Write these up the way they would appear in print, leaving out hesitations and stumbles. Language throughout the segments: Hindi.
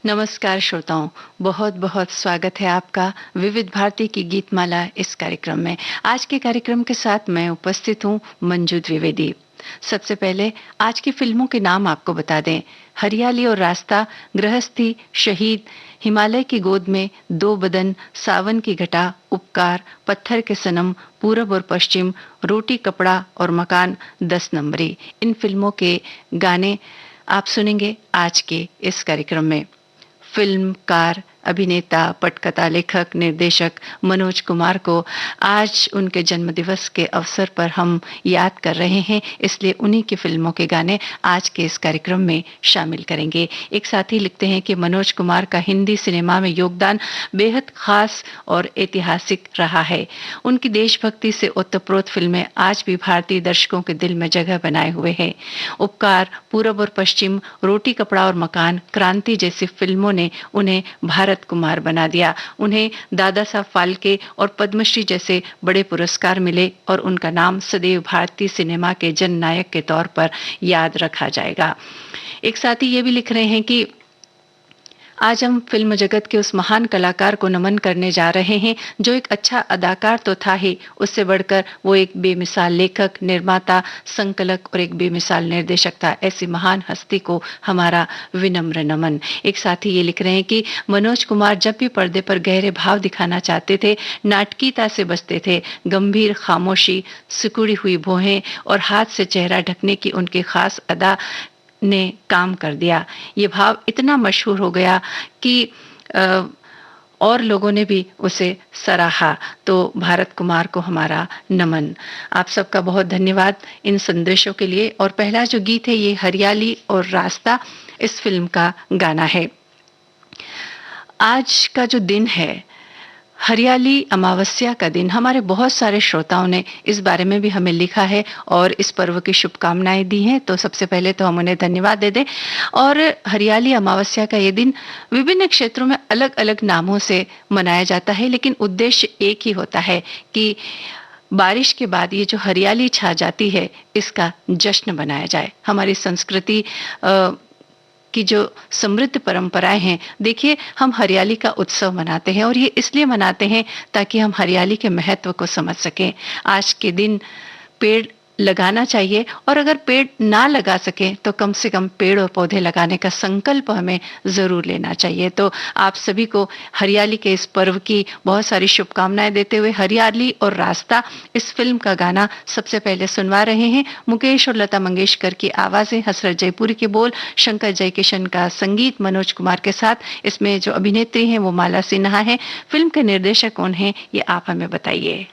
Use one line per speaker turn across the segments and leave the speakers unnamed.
नमस्कार श्रोताओं, बहुत बहुत स्वागत है आपका विविध भारती की गीतमाला इस कार्यक्रम में। आज के कार्यक्रम के साथ मैं उपस्थित हूँ मंजू द्विवेदी। सबसे पहले आज की फिल्मों के नाम आपको बता दें। हरियाली और रास्ता, गृहस्थी, शहीद, हिमालय की गोद में, दो बदन, सावन की घटा, उपकार, पत्थर के सनम, पूरब और पश्चिम, रोटी कपड़ा और मकान, 10 नंबरी। इन फिल्मों के गाने आप सुनेंगे आज के इस कार्यक्रम में। फिल्मकार, अभिनेता, पटकथा लेखक, निर्देशक मनोज कुमार को आज उनके जन्मदिवस के अवसर पर हम याद कर रहे हैं, इसलिए उन्हीं की फिल्मों के गाने आज के इस कार्यक्रम में शामिल करेंगे। एक साथी लिखते हैं कि मनोज कुमार का हिंदी सिनेमा में योगदान बेहद खास और ऐतिहासिक रहा है। उनकी देशभक्ति से ओतप्रोत फिल्में आज भी भारतीय दर्शकों के दिल में जगह बनाए हुए हैं। उपकार, पूरब और पश्चिम, रोटी कपड़ा और मकान, क्रांति जैसी फिल्मों ने उन्हें भारत कुमार बना दिया। उन्हें दादा साहब फाल्के और पद्मश्री जैसे बड़े पुरस्कार मिले और उनका नाम सदैव भारतीय सिनेमा के जननायक के तौर पर याद रखा जाएगा। एक साथी ये भी लिख रहे हैं कि आज हम फिल्म जगत के उस महान कलाकार को नमन करने जा रहे हैं जो एक अच्छा अदाकार तो था ही, उससे बढ़कर वो एक बेमिसाल लेखक, निर्माता, संकलक और एक बेमिसाल निर्देशक था। ऐसी महान हस्ती को हमारा विनम्र नमन। एक साथी ये लिख रहे हैं कि मनोज कुमार जब भी पर्दे पर गहरे भाव दिखाना चाहते थे, नाटकीयता से बचते थे। गंभीर खामोशी, सिकुड़ी हुई भौहें और हाथ से चेहरा ढकने की उनकी खास अदा ने काम कर दिया। ये भाव इतना मशहूर हो गया कि और लोगों ने भी उसे सराहा। तो भारत कुमार को हमारा नमन। आप सबका बहुत धन्यवाद इन संदेशों के लिए। और पहला जो गीत है ये हरियाली और रास्ता इस फिल्म का गाना है। आज का जो दिन है, हरियाली अमावस्या का दिन, हमारे बहुत सारे श्रोताओं ने इस बारे में भी हमें लिखा है और इस पर्व की शुभकामनाएं दी हैं। तो सबसे पहले तो हम उन्हें धन्यवाद दे दें। और हरियाली अमावस्या का ये दिन विभिन्न क्षेत्रों में अलग अलग नामों से मनाया जाता है, लेकिन उद्देश्य एक ही होता है कि बारिश के बाद ये जो हरियाली छा जाती है, इसका जश्न मनाया जाए। हमारी संस्कृति की जो समृद्ध परंपराएं हैं, देखिए हम हरियाली का उत्सव मनाते हैं और ये इसलिए मनाते हैं ताकि हम हरियाली के महत्व को समझ सकें। आज के दिन पेड़ लगाना चाहिए और अगर पेड़ ना लगा सके तो कम से कम पेड़ और पौधे लगाने का संकल्प हमें जरूर लेना चाहिए। तो आप सभी को हरियाली के इस पर्व की बहुत सारी शुभकामनाएं देते हुए हरियाली और रास्ता इस फिल्म का गाना सबसे पहले सुनवा रहे हैं। मुकेश और लता मंगेशकर की आवाजें, हसरत जयपुरी के बोल, शंकर जयकिशन का संगीत मनोज कुमार के साथ। इसमें जो अभिनेत्री हैं वो माला सिन्हा है। फिल्म के निर्देशक कौन है ये आप हमें बताइए।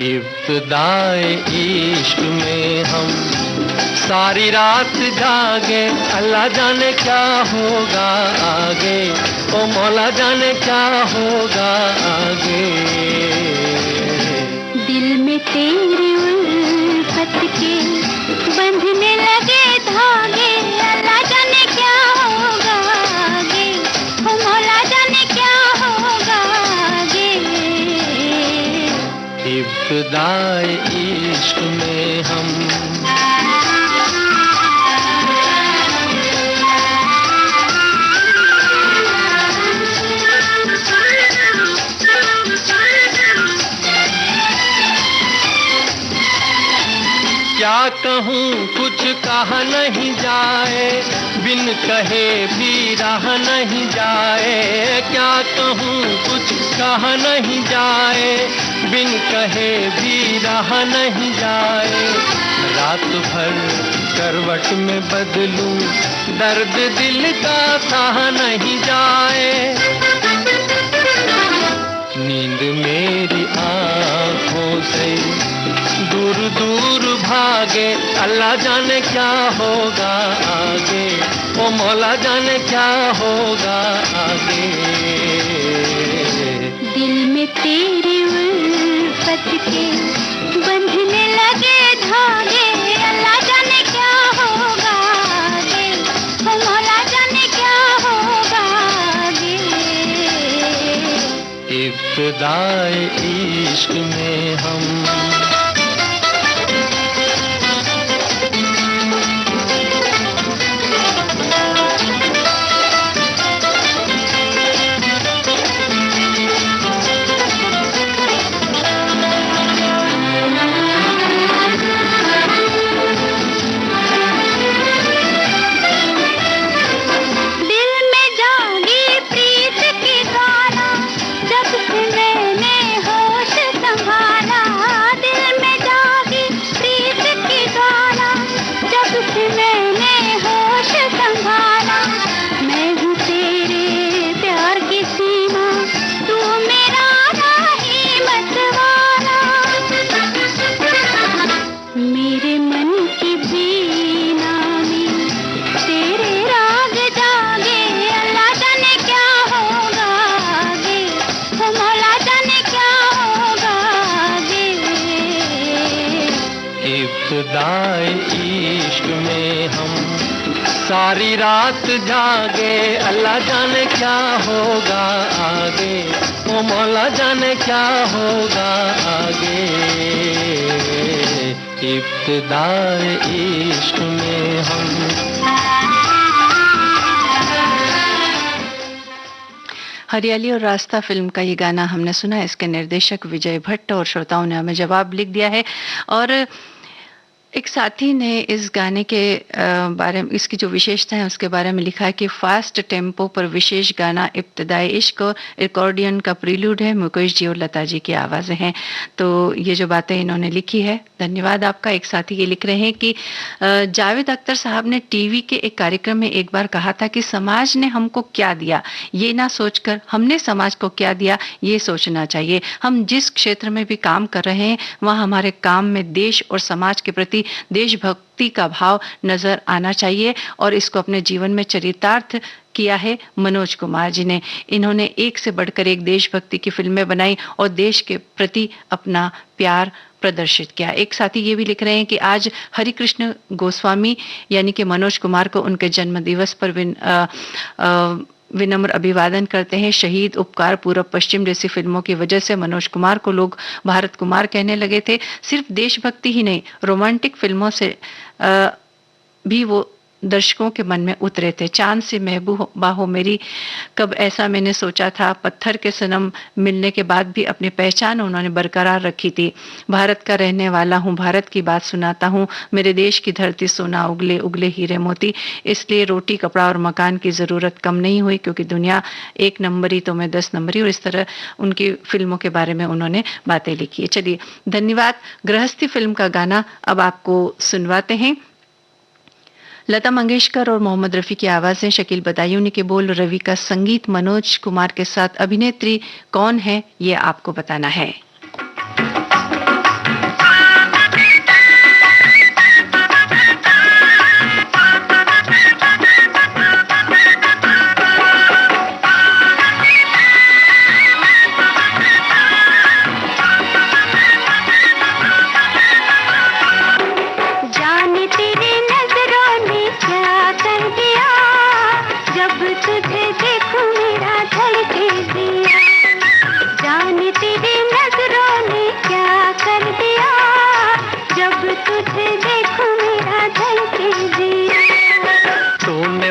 इब्तिदाए इश्क में हम सारी रात जागे, अल्लाह जाने क्या होगा आगे, ओ मौला जाने क्या होगा आगे।
दिल में तेरी उल्फत के बंधने लगे धागे, अल्लाह जाने क्या होगा आगे, ओ मौला जाने क्या होगा आगे।
इब्तिदाए इश्क में हम क्या कहूँ कुछ कहा नहीं जाए, बिन कहे भी रहा नहीं जाए। क्या कहूँ कुछ कहा नहीं जाए, बिन कहे भी रहा नहीं जाए। रात भर करवट में बदलूं, दर्द दिल का सहा नहीं जाए। नींद मेरी आँखों से दूर दूर भागे, अल्लाह जाने क्या होगा आगे, ओ मौला जाने क्या होगा आगे।
दिल में तेरी उल्फत के बंधने लगे धागे, अल्लाह जाने क्या होगा आगे, ओ मौला जाने क्या होगा आगे।
इब्तिदाए इश्क में हम। इब्तिदाए इश्क में हम सारी रात जागे, अल्लाह जाने क्या होगा आगे, ओ मौला जाने क्या होगा आगे। इब्तिदाए इश्क में हम।
हरियाली और रास्ता फिल्म का ये गाना हमने सुना। इसके निर्देशक विजय भट्ट और श्रोताओं ने हमें जवाब लिख दिया है। और एक साथी ने इस गाने के बारे में, इसकी जो विशेषता है उसके बारे में लिखा है कि फास्ट टेम्पो पर विशेष गाना इब्तिदाए इश्क और एकॉर्डियन का प्रीलूड है। मुकेश जी और लता जी की आवाज़ें हैं। तो ये जो बातें इन्होंने लिखी है, धन्यवाद आपका। एक साथी ये लिख रहे हैं कि जावेद अख्तर साहब ने टीवी के एक कार्यक्रम में एक बार कहा था कि समाज ने हमको क्या दिया ये ना सोचकर हमने समाज को क्या दिया ये सोचना चाहिए। हम जिस क्षेत्र में भी काम कर रहे हैं वहाँ हमारे काम में देश और समाज के प्रति देशभक्ति का भाव नजर आना चाहिए और इसको अपने जीवन में चरितार्थ किया है मनोज कुमार जी ने। इन्होंने एक से बढ़कर एक देशभक्ति की फिल्में बनाई और देश के प्रति अपना प्यार प्रदर्शित किया। एक साथी ये भी लिख रहे हैं कि आज हरिकृष्ण गोस्वामी यानी कि मनोज कुमार को उनके जन्म दिवस पर विनम्र अभिवादन करते हैं। शहीद, उपकार, पूरब पश्चिम जैसी फिल्मों की वजह से मनोज कुमार को लोग भारत कुमार कहने लगे थे। सिर्फ देशभक्ति ही नहीं, रोमांटिक फिल्मों से भी वो दर्शकों के मन में उतरे थे। चांद से महबूबा हो मेरी, कब ऐसा मैंने सोचा था, पत्थर के सनम मिलने के बाद भी अपनी पहचान उन्होंने बरकरार रखी थी। भारत का रहने वाला हूँ, भारत की बात सुनाता हूँ, मेरे देश की धरती सोना उगले उगले हीरे मोती, इसलिए रोटी कपड़ा और मकान की ज़रूरत कम नहीं हुई क्योंकि दुनिया 1 नंबरी तो मैं 10 नंबरी। और इस तरह उनकी फिल्मों के बारे में उन्होंने बातें लिखी है। चलिए धन्यवाद। गृहस्थी फिल्म का गाना अब आपको सुनवाते हैं। लता मंगेशकर और मोहम्मद रफ़ी की आवाज़ें, शकील बदायूं के बोल, रवि का संगीत, मनोज कुमार के साथ अभिनेत्री कौन है ये आपको बताना है।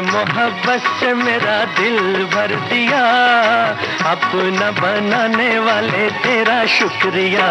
मोहब्बत से मेरा दिल भर दिया, अपना बनाने वाले तेरा शुक्रिया।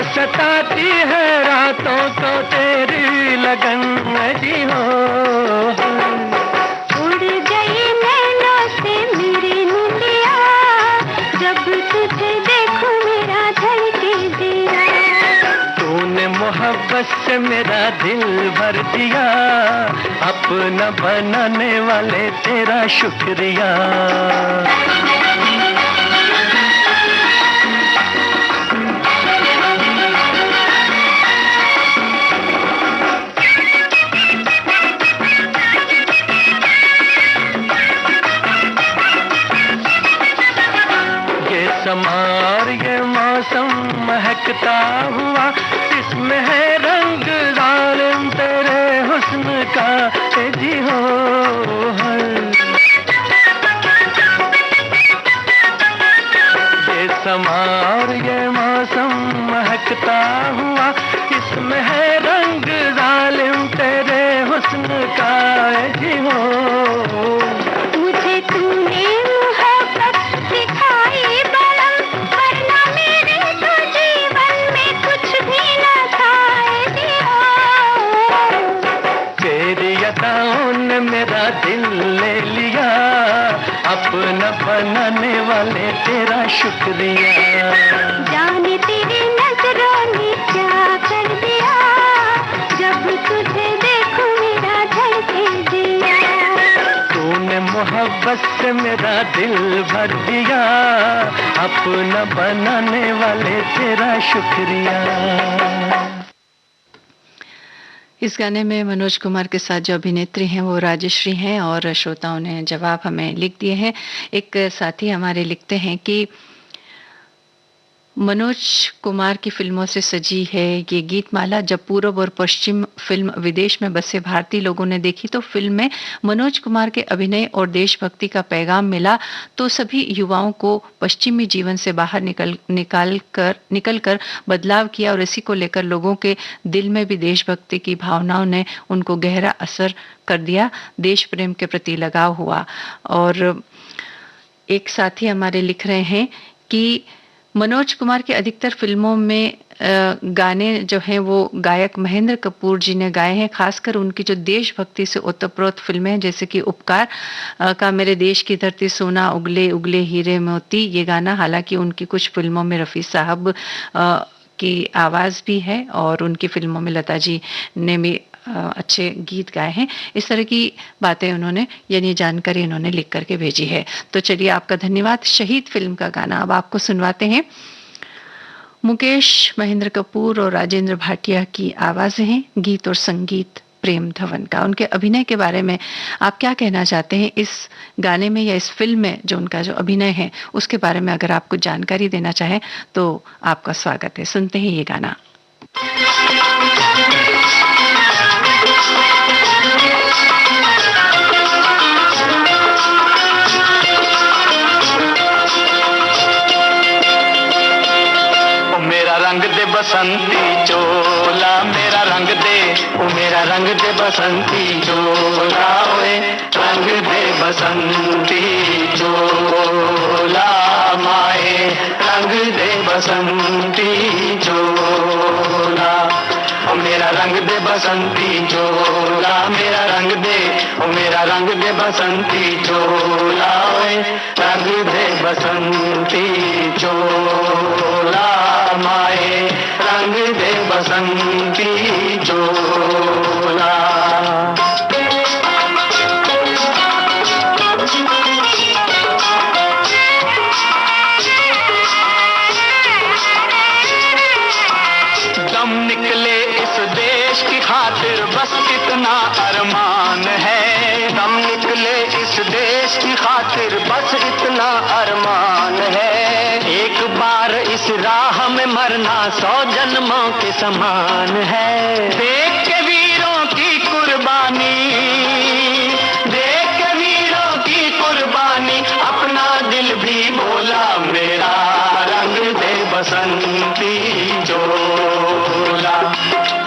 सताती है रातों को तेरी लगन जी हो,
उड़ गई नैनों
मोहब्बत से मेरा दिल भर दिया, अपना बनाने वाले तेरा शुक्रिया। समार ये मौसम महकता हुआ, इसमें है रंग जालिम तेरे हुस्न का, ए जी हो ये समार ये मौसम महकता हुआ, इसमें है रंग जालिम तेरे हुस्न का, ए जी हो।
मुझे तूने मोहब्बत सिखाई
मेरा दिल ले लिया, अपना बनाने वाले तेरा शुक्रिया।
जाने तेरी नजरों ने क्या कर दिया, जब तुझे देखूं मेरा धड़के दिया।
तूने मोहब्बत से मेरा दिल भर दिया, अपना बनाने वाले तेरा शुक्रिया।
इस गाने में मनोज कुमार के साथ जो अभिनेत्री हैं वो राजश्री हैं और श्रोताओं ने जवाब हमें लिख दिए हैं। एक साथी हमारे लिखते हैं कि मनोज कुमार की फिल्मों से सजी है ये गीतमाला। जब पूर्व और पश्चिम फिल्म विदेश में बसे भारतीय लोगों ने देखी तो फिल्म में मनोज कुमार के अभिनय और देशभक्ति का पैगाम मिला, तो सभी युवाओं को पश्चिमी जीवन से बाहर निकलकर बदलाव किया और इसी को लेकर लोगों के दिल में भी देशभक्ति की भावनाओं ने उनको गहरा असर कर दिया, देश प्रेम के प्रति लगाव हुआ। और एक साथी हमारे लिख रहे हैं कि मनोज कुमार के अधिकतर फिल्मों में गाने जो हैं वो गायक महेंद्र कपूर जी ने गाए हैं, खासकर उनकी जो देशभक्ति से ओतप्रोत फिल्में हैं जैसे कि उपकार का मेरे देश की धरती सोना उगले उगले हीरे मोती, ये गाना हालांकि उनकी कुछ फिल्मों में रफ़ी साहब की आवाज़ भी है और उनकी फिल्मों में लता जी ने भी अच्छे गीत गाए हैं। इस तरह की बातें उन्होंने यानी जानकारी उन्होंने लिख करके भेजी है। तो चलिए आपका धन्यवाद। शहीद फिल्म का गाना अब आपको सुनवाते हैं। मुकेश, महेंद्र कपूर और राजेंद्र भाटिया की आवाज़ें हैं, गीत और संगीत प्रेम धवन का। उनके अभिनय के बारे में आप क्या कहना चाहते हैं इस गाने में या इस फिल्म में जो उनका जो अभिनय है उसके बारे में अगर आप कुछ जानकारी देना चाहें तो आपका स्वागत है। सुनते हैं ये गाना।
रंग दे बसंती चोला मेरा रंग दे, ओ मेरा रंग दे बसंती चोला, ओए रंग दे बसंती चोला माए, रंग दे बसंती चोला, ओ मेरा रंग दे बसंती चोला, मेरा रंग दे, ओ मेरा रंग दे बसंती चोला, ओए रंग दे बसंती चोला माए, रंग दे बसंती चोला। दम निकले इस देश की खातिर बस इतना अरमान है, दम निकले इस देश की खातिर बस इतना अरमान है, एक बार इस राह में मरना 100 जन्मों के समान है। देख के वीरों की कुर्बानी, देख के वीरों की कुर्बानी, अपना दिल भी बोला मेरा रंग दे बसंती चोला,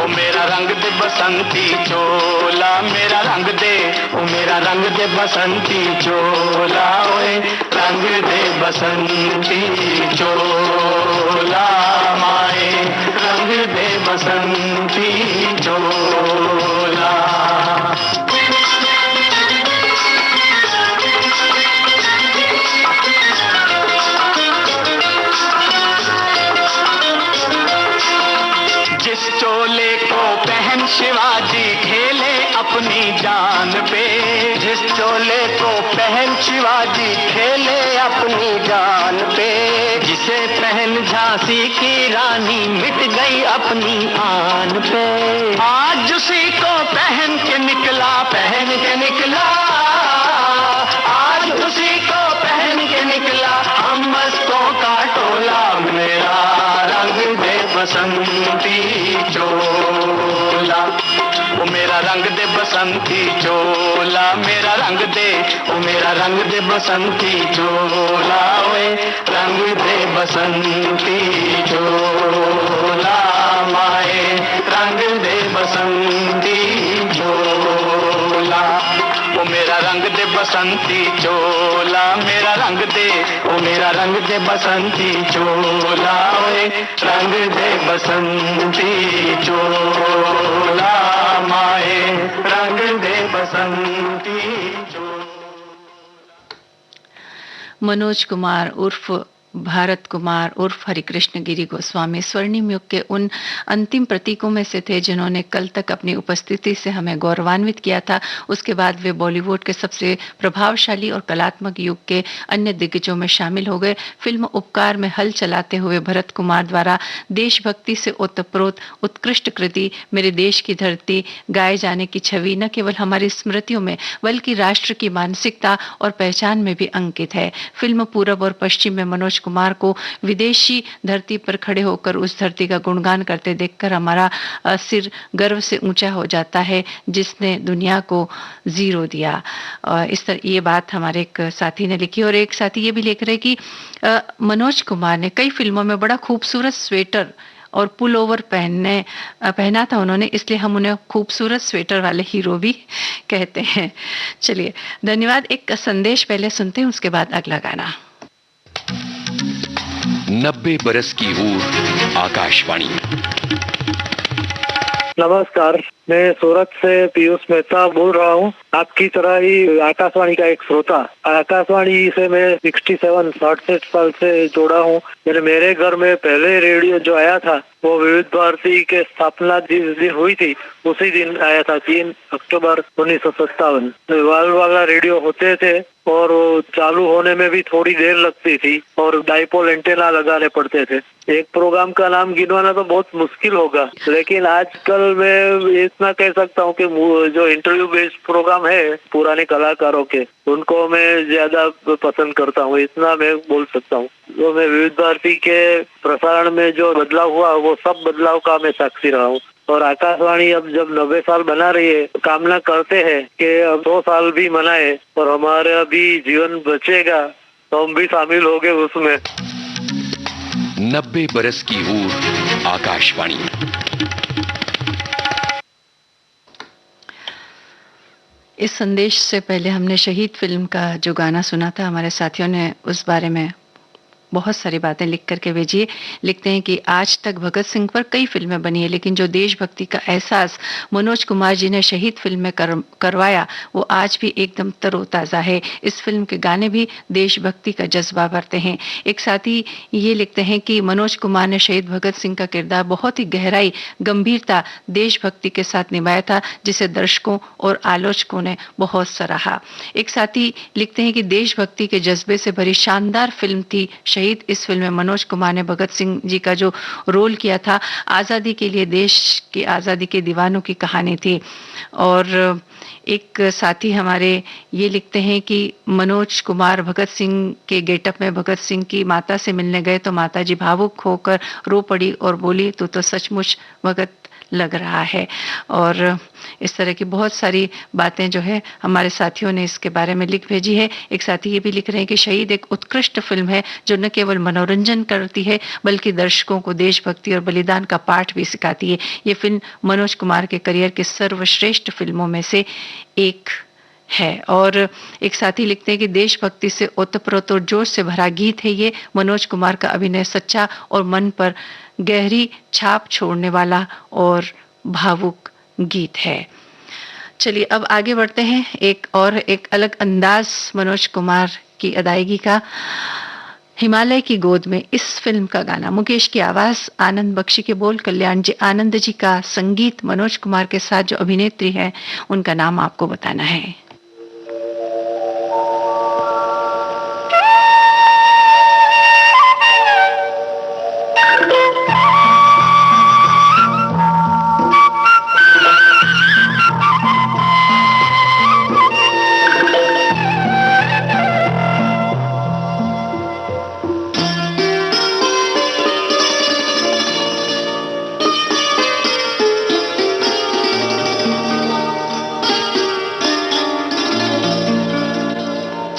ओ मेरा रंग दे बसंती चोला, मेरा रंग दे, ओ मेरा रंग दे बसंती चोला, ओए रंग दे बसंती चोला माए, रंग दे बसंती चोला। जिस चोले को शान पे, जिस चोले को पहन शिवाजी खेले अपनी जान पे, जिसे पहन झांसी की रानी मिट गई अपनी आन पे, आज उसी को पहन के निकला, पहन के निकला, आज उसी को पहन के निकला हम मस्तों का टोला। मेरा रंग दे बसंती चोला, वो मेरा रंग दे बसंती चोला, मेरा रंग दे, वो मेरा रंग दे बसंती चोला, वे रंग दे बसंती चोला, माए रंग दे बसंती चोला, वो मेरा रंग दे बसंती चोला, मेरा रंग दे, वो मेरा रंग दे बसंती चोला, वे रंग दे बसंती चोला, माए रंग दे बसंती चोला।
मनोज कुमार उर्फ भारत कुमार उर्फ हरिकृष्ण गिरी गोस्वामी स्वर्णिम युग के उन अंतिम प्रतीकों में से थे जिन्होंने कल तक अपनी उपस्थिति से हमें गौरवान्वित किया था। उसके बाद वे बॉलीवुड के सबसे प्रभावशाली और कलात्मक युग के अन्य दिग्गजों में शामिल हो गए। फिल्म उपकार में हल चलाते हुए भरत कुमार द्वारा देशभक्ति से ओतप्रोत उत्कृष्ट कृति मेरे देश की धरती गाए जाने की छवि न केवल हमारी स्मृतियों में बल्कि राष्ट्र की मानसिकता और पहचान में भी अंकित है। फिल्म पूरब और पश्चिम में मनोज कुमार को विदेशी धरती पर खड़े होकर उस धरती का गुणगान करते देखकर हमारा सिर गर्व से ऊंचा हो जाता है जिसने दुनिया को जीरो दिया। इस तरह ये बात हमारे एक साथी ने लिखी और एक साथी ये भी लिख रहे कि मनोज कुमार ने कई फिल्मों में बड़ा खूबसूरत स्वेटर और पुल ओवर पहना था उन्होंने, इसलिए हम उन्हें खूबसूरत स्वेटर वाले हीरो भी कहते हैं। चलिए धन्यवाद। एक संदेश पहले सुनते हैं, उसके बाद अगला गाना।
90 बरस की हूर आकाशवाणी।
नमस्कार, मैं सूरत से पीयूष मेहता बोल रहा हूँ। आपकी तरह ही आकाशवाणी का एक श्रोता। आकाशवाणी से मैं 67 साल से जुड़ा हूँ। मेरे घर में पहले रेडियो जो आया था वो विविध भारती के स्थापना जिस दिन हुई थी उसी दिन आया था, 3 अक्टूबर 1957। वाल वाला रेडियो होते थे और वो चालू होने में भी थोड़ी देर लगती थी और डाइपोल एंटेना लगाने पड़ते थे। एक प्रोग्राम का नाम गिनवाना तो बहुत मुश्किल होगा, लेकिन आजकल मैं इतना कह सकता हूँ कि जो इंटरव्यू बेस्ड प्रोग्राम है पुराने कलाकारों के, उनको मैं ज्यादा पसंद करता हूँ, इतना मैं बोल सकता हूँ। तो मैं विविध भारती के प्रसारण में जो बदलाव हुआ वो सब बदलाव का मैं साक्षी रहा हूँ। और आकाशवाणी अब जब 90 साल बना रही है, कामना करते हैं कि अब 100 साल भी मनाए और हमारा भी जीवन बचेगा तो हम भी शामिल हो गए उसमें।
90 बरस की हूर आकाशवाणी।
इस संदेश से पहले हमने शहीद फिल्म का जो गाना सुना था, हमारे साथियों ने उस बारे में बहुत सारी बातें लिख करके भेजिए। लिखते हैं कि आज तक भगत सिंह पर कई फिल्में बनी है, लेकिन जो देशभक्ति का एहसास मनोज कुमार जी ने शहीद फिल्म में करवाया वो आज भी एकदम तरोताज़ा है। इस फिल्म के गाने भी देशभक्ति का जज्बा भरते हैं। एक साथी ये लिखते हैं कि मनोज कुमार ने शहीद भगत सिंह का किरदार बहुत ही गहराई, गंभीरता, देशभक्ति के साथ निभाया था, जिसे दर्शकों और आलोचकों ने बहुत सराहा। एक साथी लिखते हैं कि देशभक्ति के जज्बे से भरी शानदार फिल्म थी शहीद। इस फिल्म में मनोज कुमार ने भगत सिंह जी का जो रोल किया था, आज़ादी के लिए, देश की आज़ादी के दीवानों की कहानी थी। और एक साथी हमारे ये लिखते हैं कि मनोज कुमार भगत सिंह के गेटअप में भगत सिंह की माता से मिलने गए तो माता जी भावुक होकर रो पड़ी और बोली, तू तो सचमुच भगत लग रहा है। और इस तरह की बहुत सारी बातें जो है हमारे साथियों ने इसके बारे में लिख भेजी है। एक साथी ये भी लिख रहे हैं कि शहीद एक उत्कृष्ट फिल्म है जो न केवल मनोरंजन करती है बल्कि दर्शकों को देशभक्ति और बलिदान का पाठ भी सिखाती है। ये फिल्म मनोज कुमार के करियर की सर्वश्रेष्ठ फिल्मों में से एक है। और एक साथी लिखते हैं कि देशभक्ति से ओतप्रोत और जोश से भरा गीत है ये। मनोज कुमार का अभिनय सच्चा और मन पर गहरी छाप छोड़ने वाला और भावुक गीत है। चलिए अब आगे बढ़ते हैं एक अलग अंदाज मनोज कुमार की अदायगी का हिमालय की गोद में इस फिल्म का गाना, मुकेश की आवाज, आनंद बख्शी के बोल, कल्याण जी आनंद जी का संगीत, मनोज कुमार के साथ जो अभिनेत्री है उनका नाम आपको बताना है।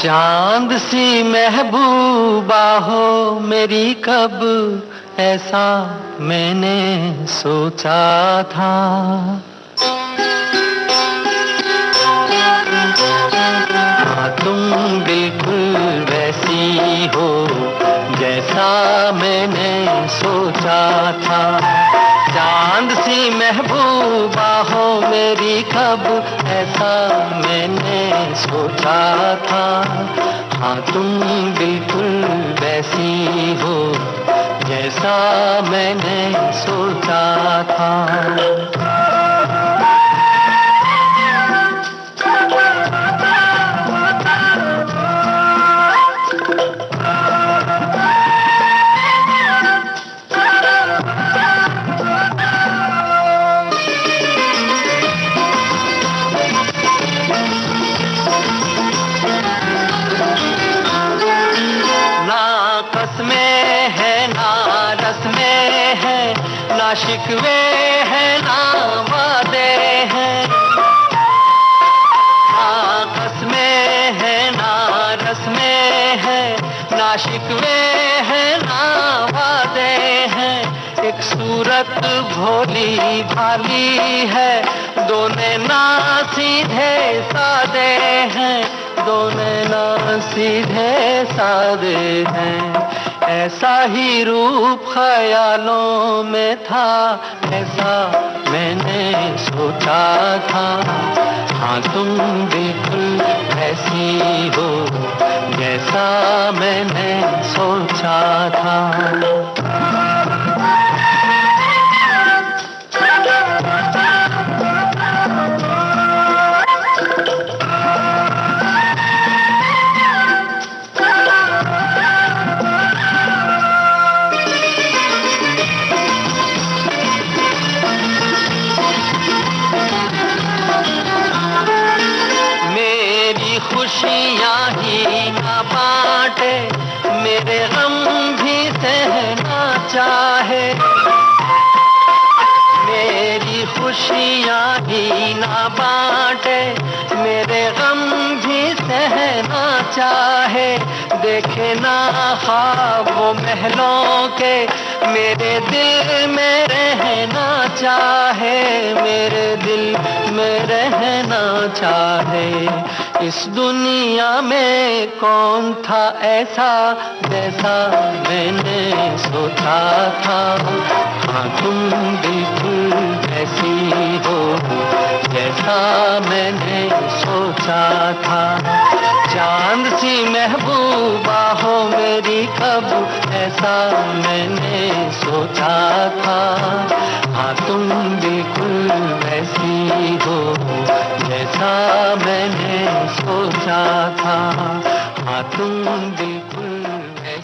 चांद सी महबूबा हो मेरी, कब ऐसा मैंने सोचा था। हाँ तुम बिल्कुल वैसी हो जैसा मैंने सोचा था। चांद सी महबूबा हो मेरी, कब ऐसा मैंने सोचा था। हाँ तुम बिल्कुल वैसी हो जैसा मैंने सोचा था। ना शिकवे हैं ना वादे हैं, ना कसमें हैं ना रस्में हैं, ना शिकवे हैं ना वादे हैं। एक सूरत भोली भाली है, दोनों ना सीधे सादे हैं, दोनों ना सीधे सादे हैं। ऐसा ही रूप ख्यालों में था, ऐसा मैंने सोचा था। हाँ तुम बिल्कुल ऐसी हो जैसा मैंने सोचा था। खुशियाँ ही ना बांटे, मेरे गम भी सहना चाहे। मेरी खुशियाँ ही ना बांटे, मेरे गम भी सहना चाहे। देखे ना ख्वाब वो महलों के, मेरे दिल में रहना चाहे, मेरे दिल में रहना चाहे। इस दुनिया में कौन था ऐसा जैसा मैंने सोचा था। हाँ तुम बिल्कुल ऐसी हो जैसा मैंने सोचा था। चांद सी महबूबा हो मेरी, कब ऐसा मैंने सोचा था। हाँ तुम बिल्कुल वैसी हो जैसा मैंने सोचा था। हाँ तुम बिल्कुल।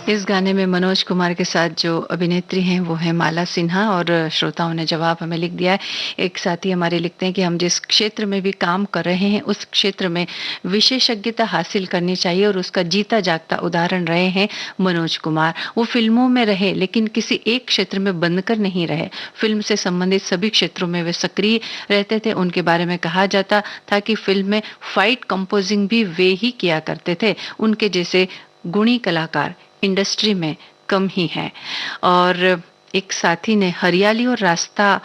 इस गाने में मनोज कुमार के साथ जो अभिनेत्री हैं वो है माला सिन्हा, और श्रोताओं ने जवाब हमें लिख दिया है। एक साथी हमारे लिखते हैं कि हम जिस क्षेत्र में भी काम कर रहे हैं उस क्षेत्र में विशेषज्ञता हासिल करनी चाहिए, और उसका जीता जागता उदाहरण रहे हैं मनोज कुमार। वो फिल्मों में रहे लेकिन किसी एक क्षेत्र में बंद कर नहीं रहे, फिल्म से संबंधित सभी क्षेत्रों में वे सक्रिय रहते थे। उनके बारे में कहा जाता था कि फिल्म में फाइट कंपोजिंग भी वे ही किया करते थे। उनके जैसे गुणी कलाकार इंडस्ट्री में कम ही है। और एक साथी ने हरियाली और रास्ता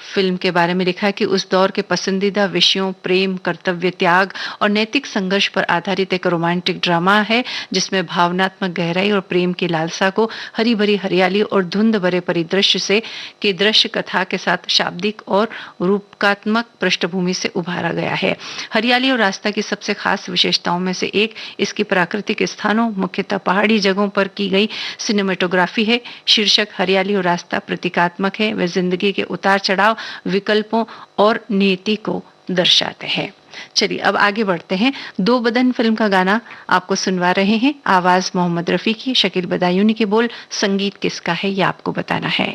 फिल्म के बारे में लिखा है कि उस दौर के पसंदीदा विषयों प्रेम, कर्तव्य त्याग और नैतिक संघर्ष पर आधारित एक रोमांटिक ड्रामा है जिसमें भावनात्मक गहराई और प्रेम की लालसा को हरी भरी हरियाली और धुंध भरे परिदृश्य से की दृश्य कथा के साथ शाब्दिक और रूपकात्मक पृष्ठभूमि से उभारा गया है। हरियाली और रास्ता की सबसे खास विशेषताओं में से एक इसकी प्राकृतिक स्थानों, मुख्यतः पहाड़ी जगहों पर की गई सिनेमेटोग्राफी है। शीर्षक हरियाली और रास्ता प्रतीकात्मक है। वे जिंदगी के उतार चढ़ाव, विकल्पों और नीति को दर्शाते हैं। चलिए अब आगे बढ़ते हैं। दो बदन फिल्म का गाना आपको सुनवा रहे हैं। आवाज मोहम्मद रफी की, शकील बदायूनी के बोल, संगीत किसका है ये आपको बताना है।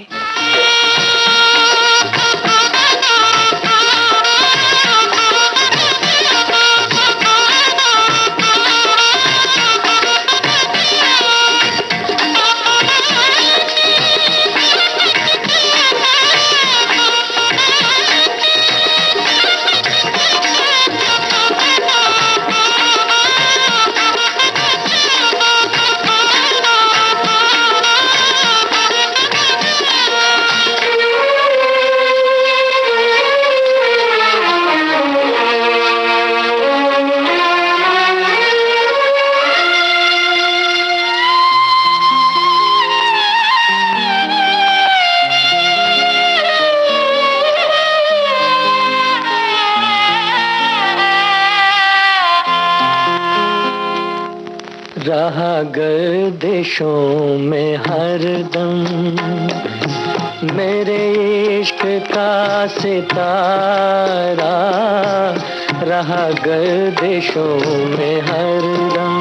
रहा गर्दिशों में हरदम मेरे इश्क का सितारा, रहा गर्दिशों में हरदम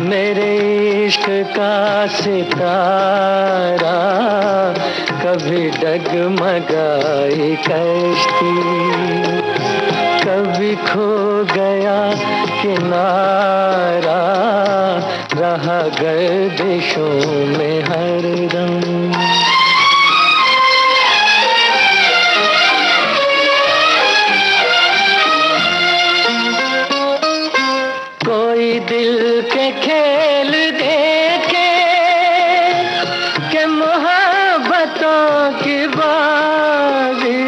मेरे इश्क का सितारा। कभी डगमगाई कश्ती, कभी खो गया किनारा, रहा गर्दिशों में हरदम। कोई दिल के खेल देखे कि मोहब्बतों की बाजी,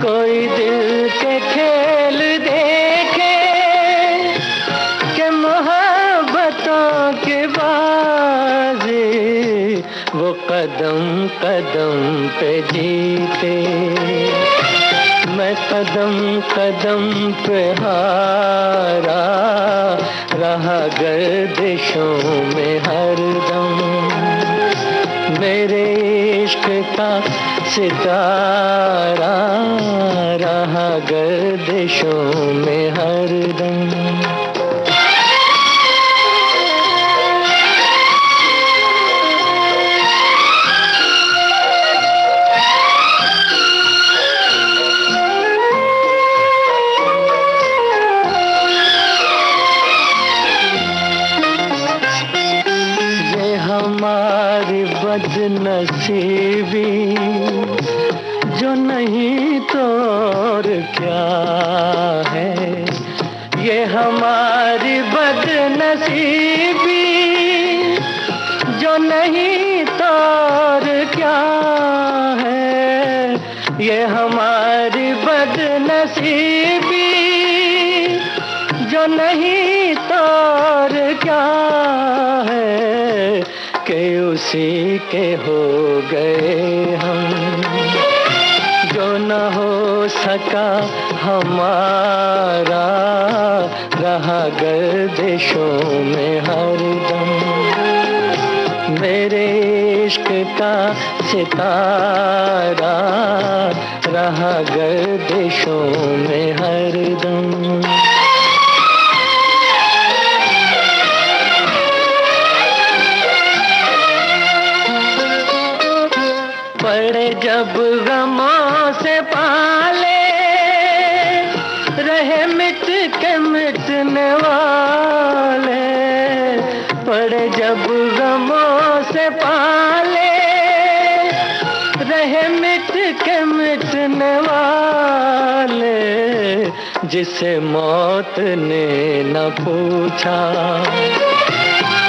कोई दिल के खेल देखे कि मोहब्बतों की बाजी, वो कदम कदम पे जीते, मैं कदम कदम पे हारा, रहा गर्दिशों में हरदम मेरे इश्क का सितारा, रहा गर्दिशों में हरदम। बदनसीबी जो नहीं तो और क्या है, ये हमारी बदनसीबी जो नहीं तो और क्या है, ये हमारी बदनसीबी जो नहीं तो और क्या है, कि उसी के हो गए हम जो न हो सका हमारा, रहा गर्दिशों में हरदम मेरे इश्क का सितारा, रहा गर्दिशों में हरदम। पड़े जब गमों से पाले, रहे मिट के मिटने वाले, पड़े जब गमों से पाले, रहे मिट के मिटने वाले, जिसे मौत ने न पूछा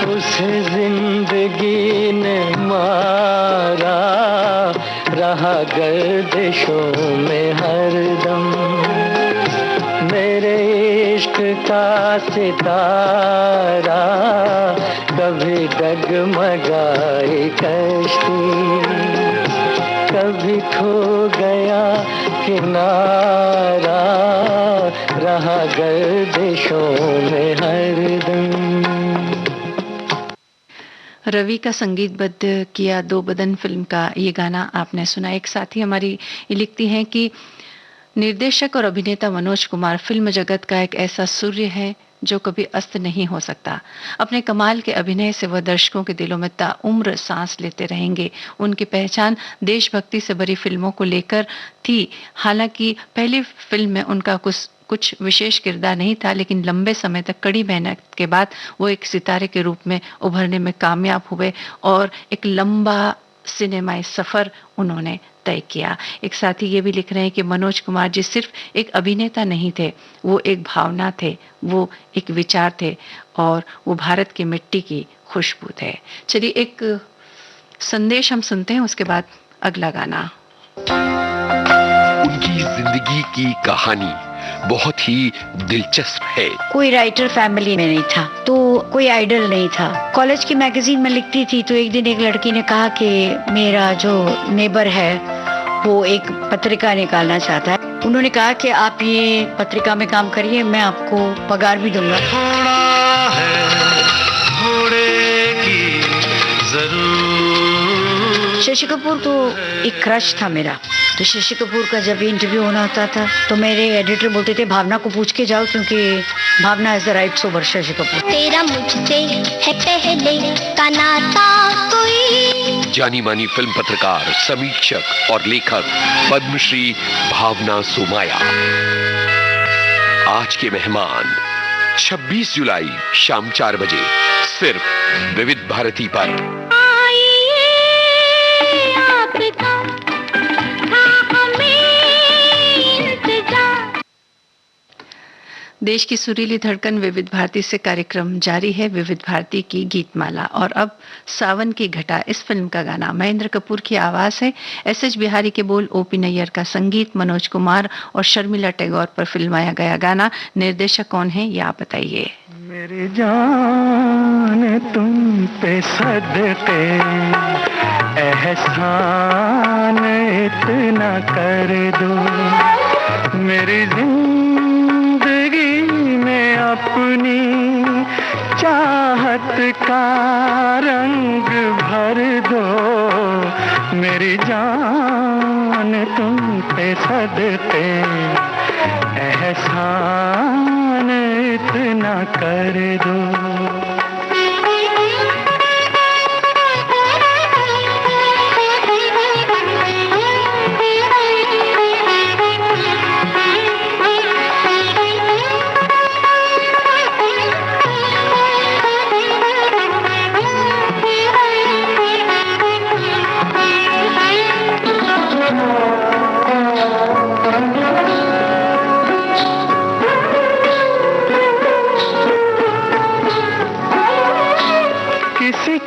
उसे जिंदगी ने मारा, रहा गर्दिशों में हरदम, मेरे इश्क का सितारा कभी डगमगाए कश्ती, कभी खो गया किनारा, रहा गर्दिशों में हरदम।
रवि का संगीतबद्ध किया दो बदन फिल्म का ये गाना आपने सुना। एक साथी हमारी ये लिखती हैं कि निर्देशक और अभिनेता मनोज कुमार फिल्म जगत का एक ऐसा सूर्य है जो कभी अस्त नहीं हो सकता। अपने कमाल के अभिनय से वह दर्शकों के दिलों में ताउम्र सांस लेते रहेंगे। उनकी पहचान देशभक्ति से भरी फिल्मों को लेकर थी। हालांकि पहली फिल्म में उनका कुछ विशेष किरदार नहीं था, लेकिन लंबे समय तक कड़ी मेहनत के बाद वो एक सितारे के रूप में उभरने में कामयाब हुए और एक लंबा सिनेमाई सफर उन्होंने तय किया। एक साथी ये भी लिख रहे हैं कि मनोज कुमार जी सिर्फ एक अभिनेता नहीं थे, वो एक भावना थे, वो एक विचार थे और वो भारत की मिट्टी की खुशबू थे। चलिए एक संदेश हम सुनते हैं, उसके बाद अगला गाना।
उनकी जिंदगी की कहानी बहुत ही दिलचस्प है।
कोई राइटर फैमिली में नहीं था, तो कोई आइडल नहीं था। कॉलेज की मैगजीन में लिखती थी, तो एक दिन एक लड़की ने कहा कि मेरा जो नेबर है वो एक पत्रिका निकालना चाहता है। उन्होंने कहा कि आप ये पत्रिका में काम करिए, मैं आपको पगार भी दूंगा।
थोड़ा है थोड़े की जरूर।
शशि कपूर तो एक क्रश था मेरा, तो शशि कपूर का जब इंटरव्यू होना होता था तो मेरे एडिटर बोलते थे भावना को पूछ के जाओ, क्योंकि Bhavna is the right sober Shashi Kapoor.
तेरा मुझसे है पहले का नाता कोई।
जानी मानी फिल्म पत्रकार, समीक्षक और लेखक पद्मश्री भावना सोमाया आज के मेहमान। 26 जुलाई शाम 4 बजे सिर्फ विविध भारती पर।
देश की सुरीली धड़कन विविध भारती से कार्यक्रम जारी है, विविध भारती की गीतमाला। और अब सावन की घटा इस फिल्म का गाना महेंद्र कपूर की आवाज है, एस.एच. बिहारी के बोल, ओ.पी. नैयर का संगीत, मनोज कुमार और शर्मिला टैगोर पर फिल्माया गया गाना। निर्देशक कौन है ये आप बताइए।
मेरी जान तुम पे सदके एहसान इतना कर दो, मेरी जिंदगी में अपनी चाहत का रंग भर दो, मेरी जान तुम पे सदके एहसान इतना कर दो।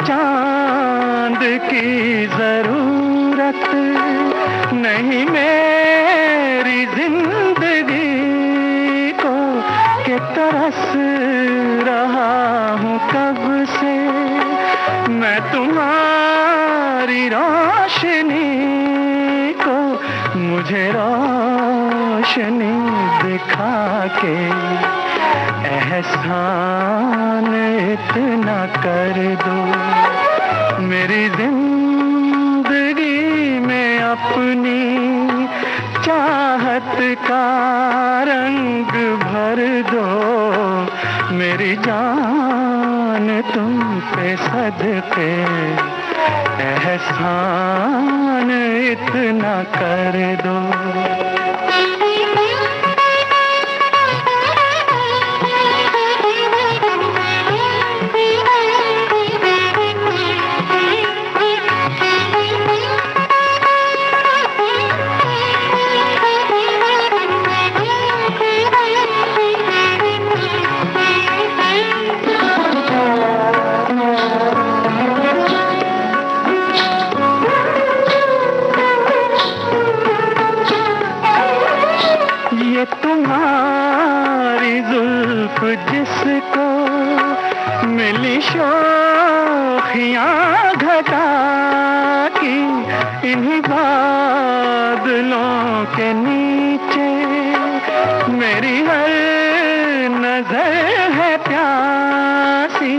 चांद की जरूरत नहीं मेरी जिंदगी को, के तरस रहा हूँ कब से मैं तुम्हारी रोशनी को, मुझे रोशनी दिखा के एहसान इतना कर दो, मेरी जिंदगी में अपनी चाहत का रंग भर दो, मेरी जान तुम पे सदके एहसान इतना कर दो।
मिली शोखियाँ घटा की इन्हीं बादलों के नीचे मेरी हर नजर है प्यासी,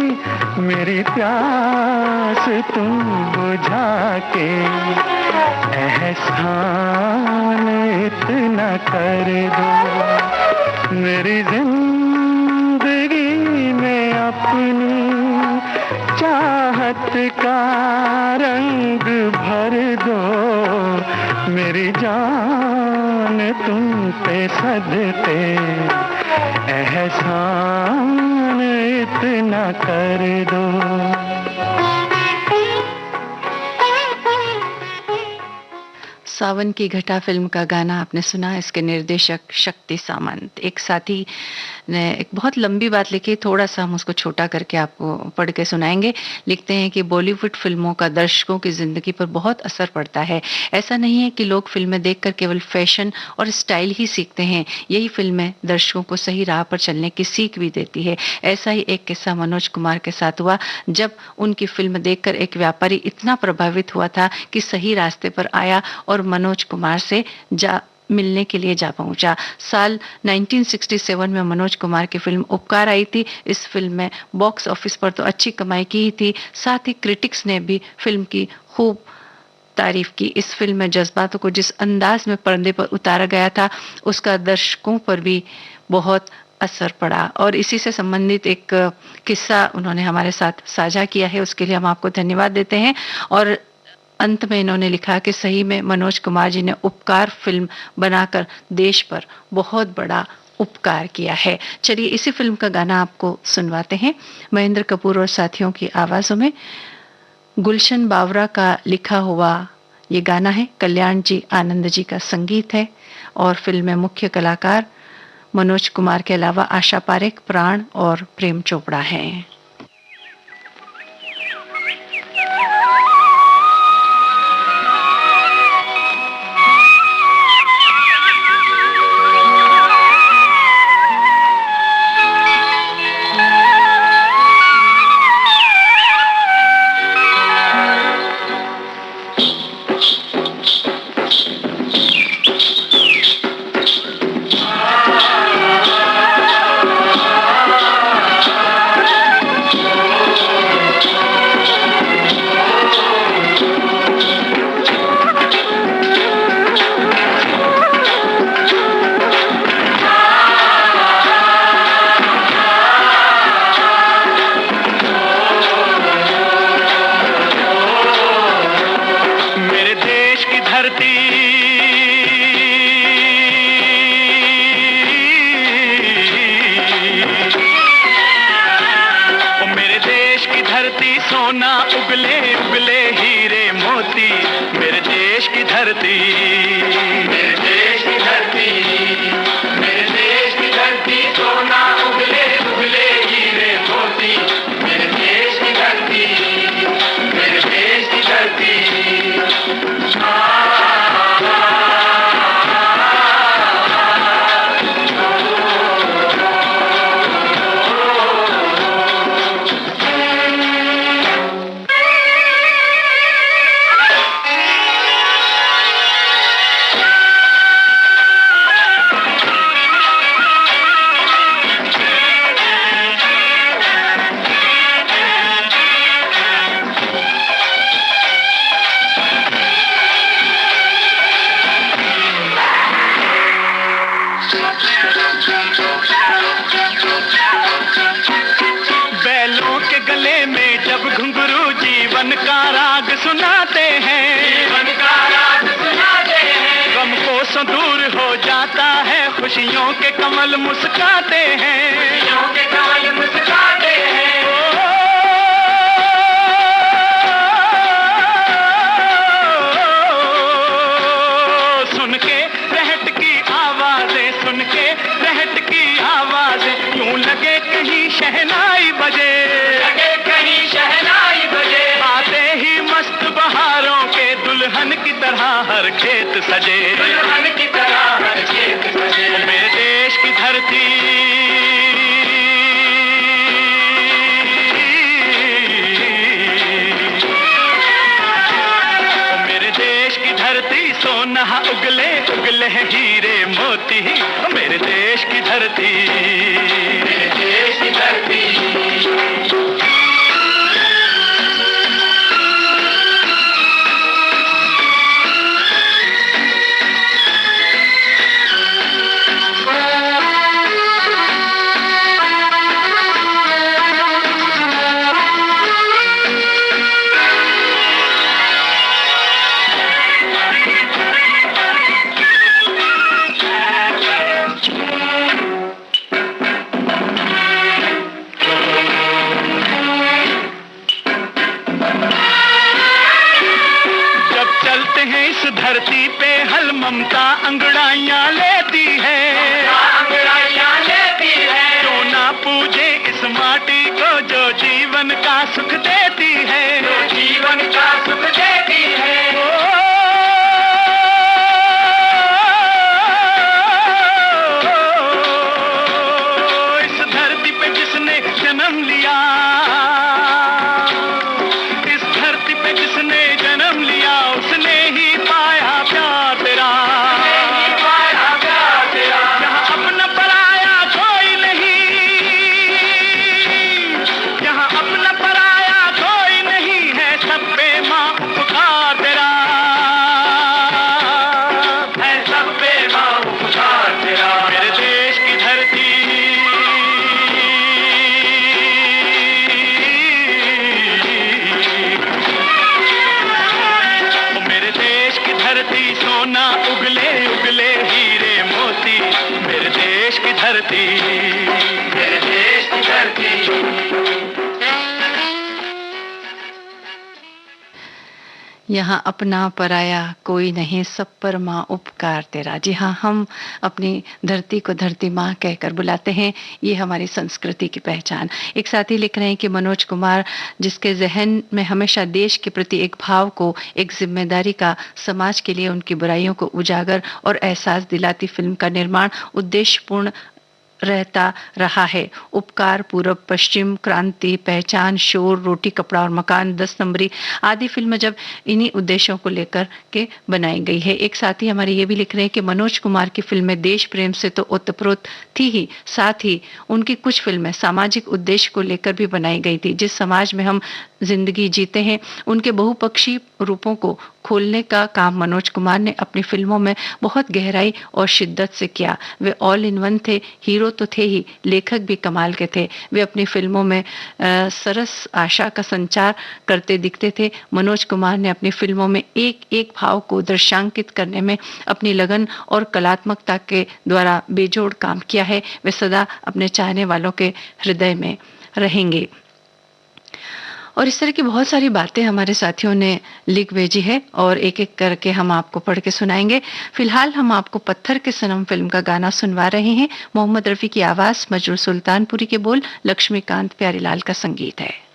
मेरी प्यास तुम बुझा के एहसान इतना कर दो, मेरी जिंदगी में अपनी चाहत का रंग भर दो, मेरी जान तुम पे सदते एहसान इतना कर दो।
सावन की घटा फिल्म का गाना आपने सुना। इसके निर्देशक शक्ति सामंत। एक साथी ने एक बहुत लंबी बात लिखी, थोड़ा सा हम उसको छोटा करके आपको पढ़ के सुनाएंगे। लिखते हैं कि बॉलीवुड फिल्मों का दर्शकों की जिंदगी पर बहुत असर पड़ता है। ऐसा नहीं है कि लोग फिल्में देखकर केवल फैशन और स्टाइल ही सीखते हैं, यही फिल्में दर्शकों को सही राह पर चलने की सीख भी देती है। ऐसा ही एक किस्सा मनोज कुमार के साथ हुआ, जब उनकी फिल्म देखकर एक व्यापारी इतना प्रभावित हुआ था कि सही रास्ते पर आया और मनोज कुमार से मिलने के लिए जा पहुंचा। साल 1967 में मनोज कुमार की फिल्म उपकार आई थी। इस फिल्म में बॉक्स ऑफिस पर तो अच्छी कमाई की ही थी, साथ ही क्रिटिक्स ने भी फिल्म की खूब तारीफ की। इस फिल्म में जज्बातों को जिस अंदाज में पर्दे पर उतारा गया था, उसका दर्शकों पर भी बहुत असर पड़ा। और इसी से संबंधित एक किस्सा उन्होंने हमारे साथ साझा किया है, उसके लिए हम आपको धन्यवाद देते हैं। और अंत में इन्होंने लिखा कि सही में मनोज कुमार जी ने उपकार फिल्म बनाकर देश पर बहुत बड़ा उपकार किया है। चलिए इसी फिल्म का गाना आपको सुनवाते हैं, महेंद्र कपूर और साथियों की आवाजों में। गुलशन बावरा का लिखा हुआ ये गाना है, कल्याण जी आनंद जी का संगीत है और फिल्म में मुख्य कलाकार मनोज कुमार के अलावा आशा पारेख, प्राण और प्रेम चोपड़ा हैं।
खुशियों के कमल मुस्काते हैं, खुशियों के कमल मुस्काते हैं। सुन के रहट की आवाजें, सुन के रहट की आवाजें, यूं लगे कहीं शहनाई बजे, लगे कहीं शहनाई बजे। आते ही मस्त बहारों के दुल्हन की तरह हर खेत सजे, दुल्हन की तरह हर खेत सजे। मेरे देश की धरती जहाँ उगले उगले हैं हीरे मोती, मेरे देश की धरती, मेरे देश की धरती। धरती पे हल ममता अंगड़ाइयां लेती है, अंगड़ाइयां लेती है। क्यों ना पूजे इस माटी को जो जीवन का सुख देती है, जो जीवन का सुख देती है। इस धरती पे जिसने जन्म लिया, इस धरती पे जिसने जन्म लिया, उसने ही पाया प्यार तेरा, पाया प्यार तेरा। यहाँ अपना पराया कोई नहीं, यहाँ अपना पराया कोई नहीं है, सब पे माँ उपकार तेरा है, सब पे माँ उपकार तेरा। मेरे देश की धरती, सोना उगले उगले हीरे मोती, मेरे देश की धरती, मेरे देश की धरती।
यहाँ अपना पराया कोई नहीं, सब पर माँ उपकार तेरा। जी हाँ, हम अपनी धरती को धरती माँ कहकर बुलाते हैं, ये हमारी संस्कृति की पहचान। एक साथी लिख रहे हैं कि मनोज कुमार, जिसके जहन में हमेशा देश के प्रति एक भाव को, एक जिम्मेदारी का, समाज के लिए उनकी बुराइयों को उजागर और एहसास दिलाती फिल्म का निर्माण उद्देश्यपूर्ण रहता रहा है। उपकार, पूरब पश्चिम, क्रांति, पहचान, शोर, रोटी कपड़ा और मकान, 10 नंबरी आदि फिल्म जब इन्हीं उद्देश्यों को लेकर के बनाई गई है। एक साथी हमारे ये भी लिख रहे हैं कि मनोज कुमार की फिल्में देश प्रेम से तो ओतप्रोत थी ही, साथ ही उनकी कुछ फिल्में सामाजिक उद्देश्य को लेकर भी बनाई गई थी। जिस समाज में हम जिंदगी जीते हैं, उनके बहुपक्षी रूपों को खोलने का काम मनोज कुमार ने अपनी फिल्मों में बहुत गहराई और शिद्दत से किया। वे ऑल इन वन थे, हीरो तो थे ही, लेखक भी कमाल के थे। वे अपनी फिल्मों में सरस आशा का संचार करते दिखते थे। मनोज कुमार ने अपनी फिल्मों में एक एक भाव को दर्शांकित करने में अपनी लगन और कलात्मकता के द्वारा बेजोड़ काम किया है। वे सदा अपने चाहने वालों के हृदय में रहेंगे। और इस तरह की बहुत सारी बातें हमारे साथियों ने लिख भेजी है और एक एक करके हम आपको पढ़ के सुनाएंगे। फिलहाल हम आपको पत्थर के सनम फिल्म का गाना सुनवा रहे हैं। मोहम्मद रफी की आवाज, मजरूर सुल्तानपुरी के बोल, लक्ष्मीकांत प्यारीलाल का संगीत है।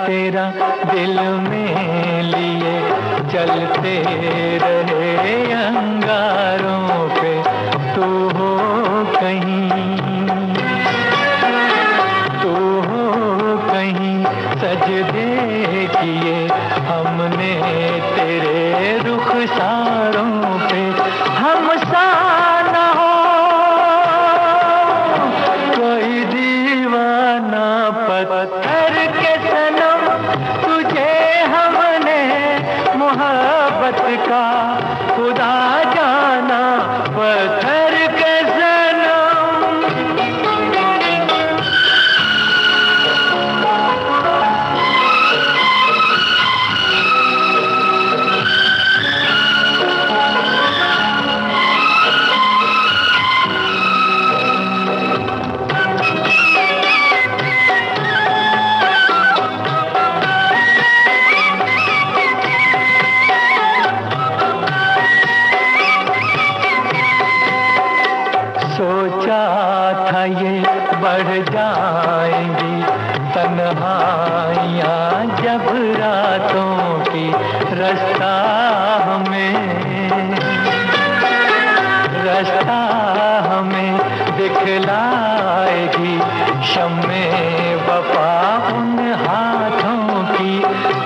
तेरा दिल में लिए चलते रहे अंगारों पे, तू हो कहीं, तू हो कहीं, सजदे किए हमने तेरे रुखसारों पे, हम सा ना हो कोई दीवाना पत्थर के सनम, तुझे हमने मोहब्बत का खुदा जाना, पत्थर के बढ़ जाएंगी तन्हाइयाँ जब रातों की, रास्ता हमें दिखलाएगी शम्मे वफा उन हाथों की,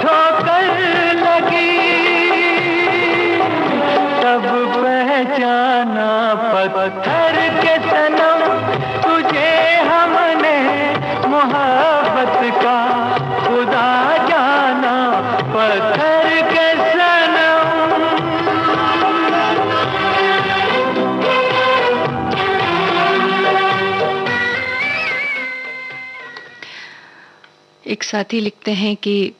ठोकर लगी तब पहचाना पत्थर के सनम, तुझे हमने मोहब्बत का खुदा जाना, पत्थर के
एक साथी लिखते हैं कि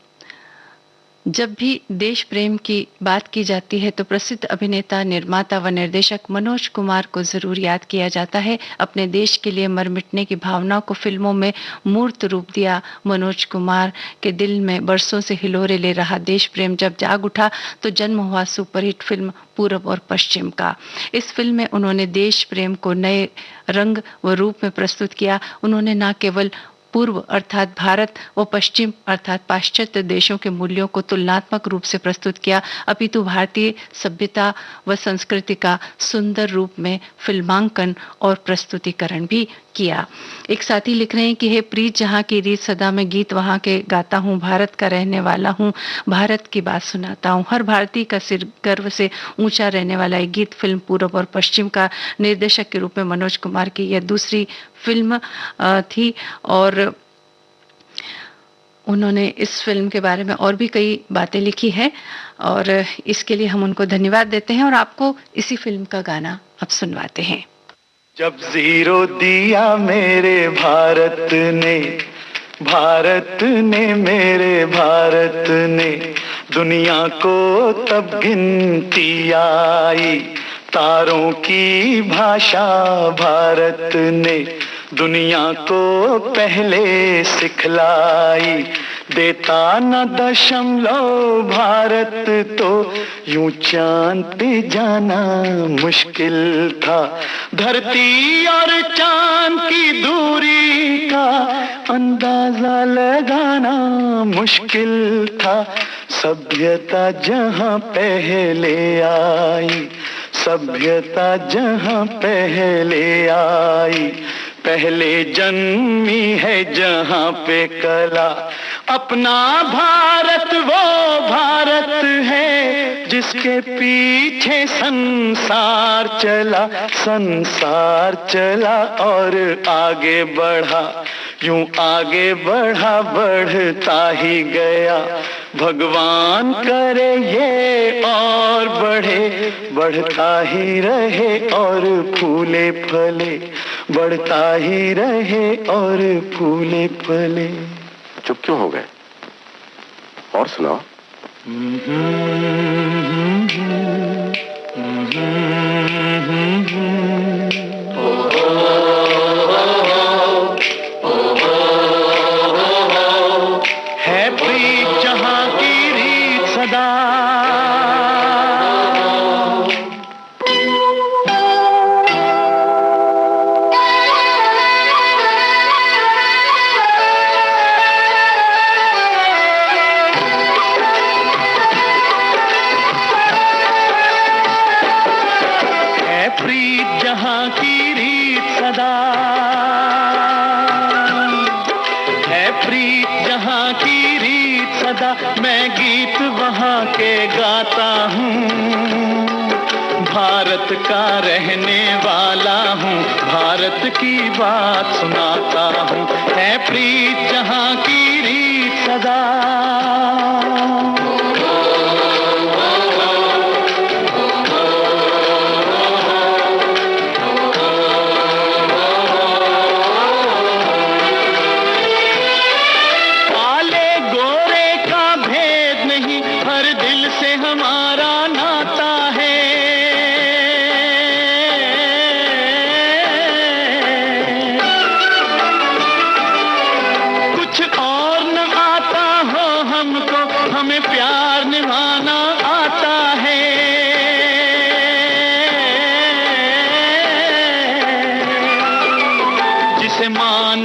जब भी देश प्रेम की बात की जाती है तो प्रसिद्ध अभिनेता, निर्माता व निर्देशक मनोज कुमार को जरूर याद किया जाता है। अपने देश के लिए मर मिटने की भावना को फिल्मों में मूर्त रूप दिया मनोज कुमार के दिल में बरसों से हिलोरे ले रहा देश प्रेम जब जाग उठा तो जन्म हुआ सुपरहिट फिल्म पूरब और पश्चिम का। इस फिल्म में उन्होंने देश प्रेम को नए रंग व रूप में प्रस्तुत किया। उन्होंने न केवल पूर्व अर्थात भारत व पश्चिम अर्थात पाश्चात्य देशों के मूल्यों को तुलनात्मक रूप से प्रस्तुत किया, अपितु भारतीय सभ्यता व संस्कृति का सुंदर रूप में फिल्मांकन और प्रस्तुतिकरण भी किया। एक साथी लिख रहे हैं कि हे प्रीत जहाँ की रीत सदा मैं गीत वहाँ के गाता हूँ, भारत का रहने वाला हूँ, भारत की बात सुनाता हूँ। हर भारतीय का सिर गर्व से ऊंचा रहने वाला एक गीत फिल्म पूरब और पश्चिम का। निर्देशक के रूप में मनोज कुमार की यह दूसरी फिल्म थी और उन्होंने इस फिल्म के बारे में और भी कई बातें लिखी है और इसके लिए हम उनको धन्यवाद देते हैं और आपको इसी फिल्म का गाना अब सुनवाते हैं।
जब जीरो दिया मेरे भारत ने मेरे भारत ने दुनिया को तब गिनती आई, तारों की भाषा भारत ने दुनिया को पहले सिखलाई, देता न दशमलव भारत तो यूं चांद पे जाना मुश्किल था, धरती और चांद की दूरी का अंदाजा लगाना मुश्किल था। सभ्यता जहां पहले आई, सभ्यता जहां पहले आई, पहले जन्मी है जहां पे कला, अपना भारत वो भारत है जिसके पीछे संसार चला, संसार चला और आगे बढ़ा, यूं आगे बढ़ा बढ़ता ही गया, भगवान करे ये और बढ़े, बढ़ता ही रहे और फूले फले, बढ़ता ही रहे और फूले फले।
चुप क्यों हो गए? और सुनाओ।
है प्रीत जहां की रीत सदा,
प्रीत जहाँ की रीत सदा, मैं गीत वहाँ के गाता हूँ। भारत का रहने वाला हूँ, भारत की बात सुनाता हूँ। है प्रीत जहाँ की रीत सदा।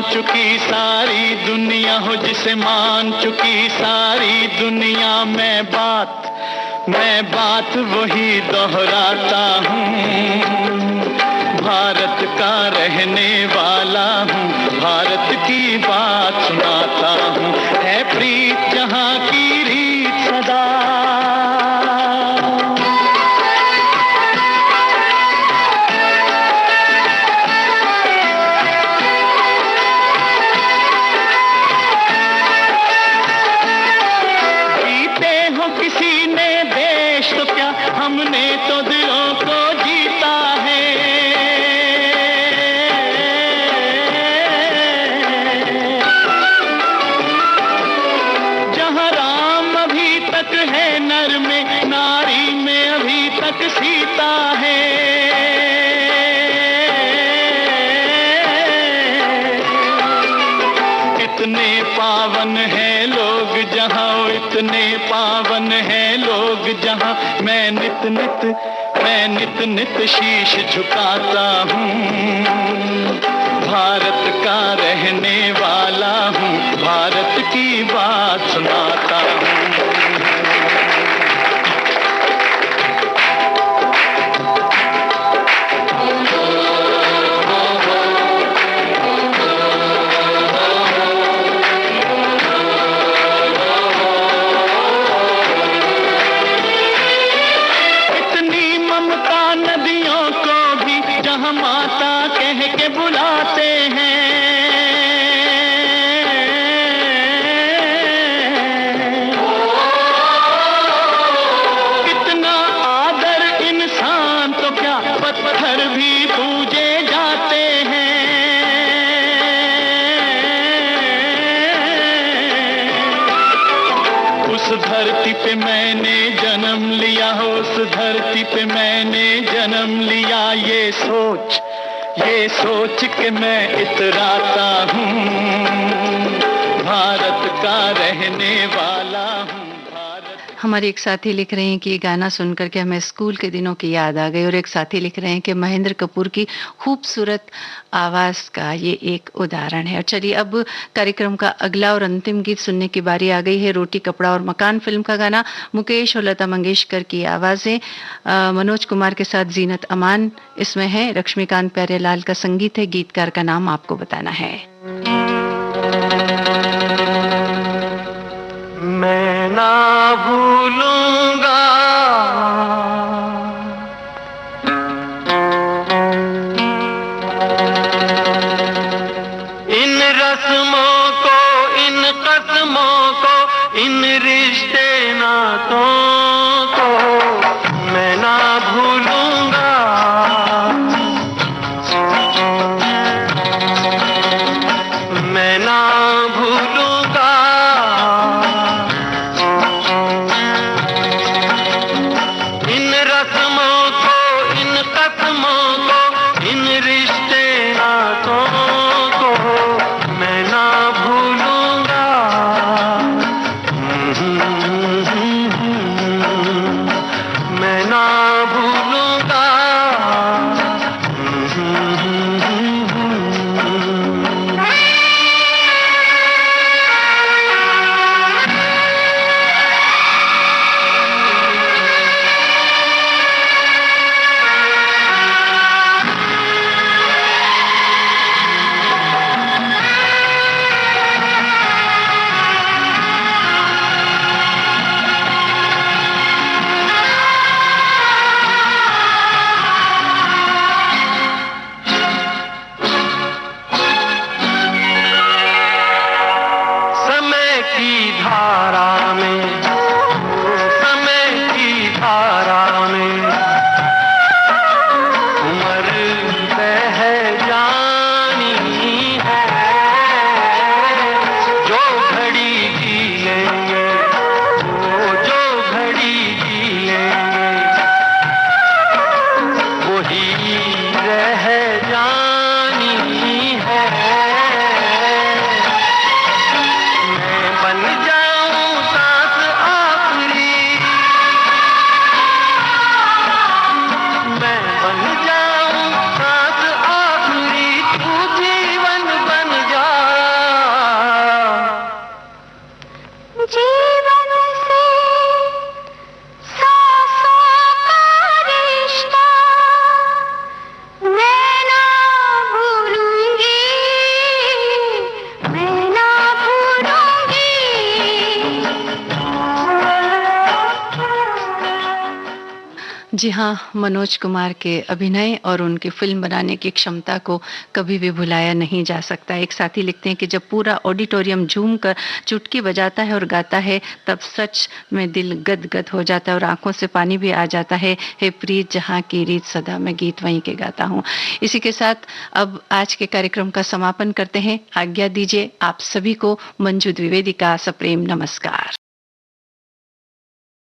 चुकी सारी दुनिया हो, जिसे मान चुकी सारी दुनिया, मैं बात वही दोहराता हूँ। भारत का रहने वाला हूँ, भारत की बात सुनाता हूँ। है प्रीत जहाँ की रीत सदा। हमने तो दिलों को जीता है। जहाँ राम अभी तक है नर में, नारी में अभी तक सीता है। इतने पावन है लोग जहाँ, इतने पावन है लोग जहाँ, मैं नित नित शीश झुकाता हूँ। भारत का रहने वाला हूँ, भारत की बात सुनाता हूँ। माता कह के बुलाते हैं, कितना आदर इंसान तो क्या पत्थर भी पूजे जाते हैं। उस धरती पे मैंने जन्म लिया हो, उस धरती पे मैंने जन्म लिया, ये सोच के मैं इतराता हूँ। भारत का रहने वाला हूँ।
हमारे एक साथी लिख रहे हैं कि ये गाना सुनकर के हमें स्कूल के दिनों की याद आ गई, और एक साथी लिख रहे हैं कि महेंद्र कपूर की खूबसूरत आवाज का ये एक उदाहरण है। और चलिए अब कार्यक्रम का अगला और अंतिम गीत सुनने की बारी आ गई है। रोटी कपड़ा और मकान फिल्म का गाना, मुकेश और लता मंगेशकर की आवाजें, मनोज कुमार के साथ जीनत अमान इसमें है, लक्ष्मीकांत प्यारेलाल का संगीत है, गीतकार का नाम आपको बताना है।
मैं ना भूलूंगा इन रस्मों को, इन कस्मों को, इन रिश्ते नातों को, मैं ना भूलूंगा। की धारा में, समय की धारा में उम्र बह जानी है, जो घड़ी जी लेंगे, जो घड़ी जी लेंगे वही रह जानी है। मैं बन जाऊं सांस आखिरी, मैं बन जाऊं सांस आखिरी, तू जीवन बन जा।
जीवन से सांसों का रिश्ता मैं ना भूलूंगी, मैं ना भूलूंगी।
जी हाँ, मनोज कुमार के अभिनय और उनकी फिल्म बनाने की क्षमता को कभी भी भुलाया नहीं जा सकता। एक साथी लिखते हैं कि जब पूरा ऑडिटोरियम झूम कर चुटकी बजाता है और गाता है, तब सच में दिल गदगद हो जाता है और आंखों से पानी भी आ जाता है। हे प्रीत जहाँ की रीत सदा मैं गीत वहीं के गाता हूँ। इसी के साथ अब आज के कार्यक्रम का समापन करते हैं। आज्ञा दीजिए आप सभी को। मंजू द्विवेदी का सप्रेम नमस्कार।